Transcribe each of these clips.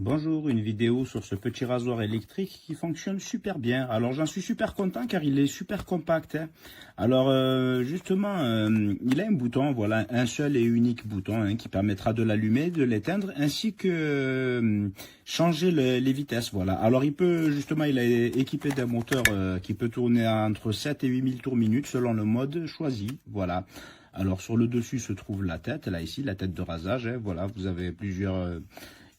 Bonjour, une vidéo sur ce petit rasoir électrique qui fonctionne super bien. Alors j'en suis super content car il est super compact, hein. Alors justement, il a un bouton, voilà, un seul et unique bouton, hein, qui permettra de l'allumer, de l'éteindre, ainsi que changer les vitesses. Voilà. Alors il peut justement, il est équipé d'un moteur qui peut tourner à entre 7 et 8000 tours minute selon le mode choisi. Voilà. Alors sur le dessus se trouve la tête, là ici, la tête de rasage, hein. Voilà, vous avez plusieurs.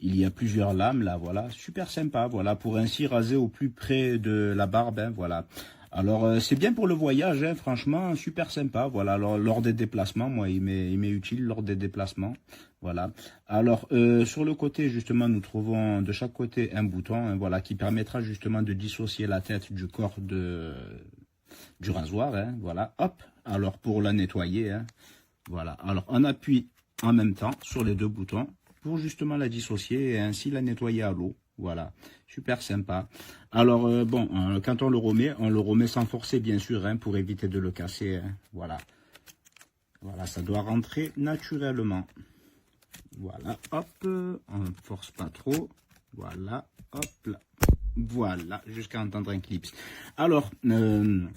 Il y a plusieurs lames là, voilà, super sympa, voilà, pour ainsi raser au plus près de la barbe, hein, voilà. Alors c'est bien pour le voyage, hein, franchement, super sympa, voilà. Alors, lors des déplacements, moi, il m'est utile lors des déplacements, voilà. Alors sur le côté justement, nous trouvons de chaque côté un bouton, hein, voilà, qui permettra justement de dissocier la tête du corps du rasoir, hein, voilà. Hop. Alors pour la nettoyer, hein, voilà. Alors on appuie en même temps sur les deux boutons pour justement la dissocier et ainsi la nettoyer à l'eau. Voilà, super sympa. Alors, quand on le remet sans forcer, bien sûr, hein, pour éviter de le casser. Hein. Voilà. Voilà, ça doit rentrer naturellement. Voilà, hop, on ne force pas trop. Voilà, hop là. Voilà, jusqu'à entendre un clip. Alors, le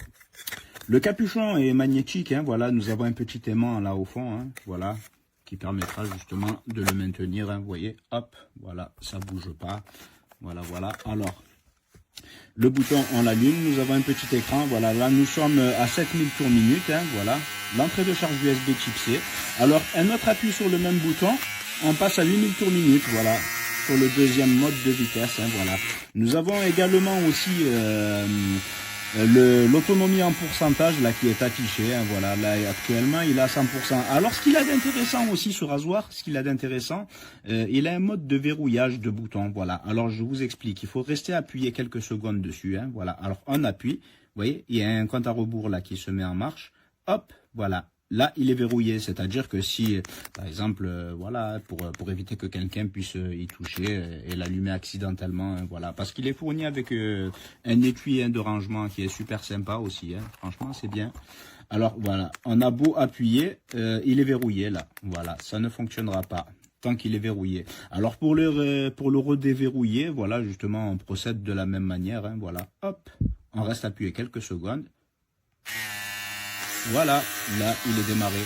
capuchon est magnétique, hein, voilà, nous avons un petit aimant là au fond, hein, voilà, qui permettra justement de le maintenir, hein, vous voyez, hop, voilà, ça bouge pas, voilà, voilà. Alors, le bouton, on l'allume, nous avons un petit écran, voilà, là nous sommes à 7000 tours minute, hein, voilà, l'entrée de charge USB type C. Alors, un autre appui sur le même bouton, on passe à 8000 tours minute, voilà, pour le deuxième mode de vitesse, hein, voilà. Nous avons également aussi l'autonomie en pourcentage là qui est affichée, hein, voilà, là actuellement il a 100%. Alors ce qu'il a d'intéressant aussi ce rasoir, il a un mode de verrouillage de bouton, voilà. Alors je vous explique, il faut rester appuyé quelques secondes dessus, hein, voilà. Alors on appuie, vous voyez, il y a un compte à rebours là qui se met en marche, hop, voilà. Là, il est verrouillé, c'est-à-dire que si, par exemple, voilà, pour éviter que quelqu'un puisse y toucher et l'allumer accidentellement, hein, voilà, parce qu'il est fourni avec un étui, hein, de rangement qui est super sympa aussi, hein, franchement, c'est bien. Alors, voilà, on a beau appuyer, il est verrouillé, là, voilà, ça ne fonctionnera pas tant qu'il est verrouillé. Alors, pour le redéverrouiller, voilà, justement, on procède de la même manière, hein, voilà, hop, on reste appuyé quelques secondes. Voilà, là, il est démarré.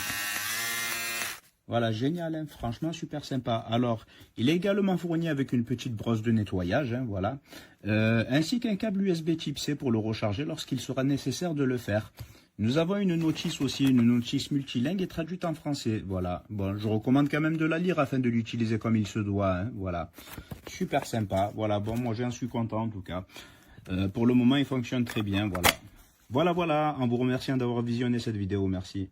Voilà, génial, hein, franchement, super sympa. Alors, il est également fourni avec une petite brosse de nettoyage, hein, voilà, ainsi qu'un câble USB type C pour le recharger lorsqu'il sera nécessaire de le faire. Nous avons une notice aussi, une notice multilingue et traduite en français, voilà. Bon, je recommande quand même de la lire afin de l'utiliser comme il se doit, hein, voilà. Super sympa, voilà, bon, moi j'en suis content en tout cas. Pour le moment, il fonctionne très bien, voilà. Voilà, en vous remerciant d'avoir visionné cette vidéo, merci.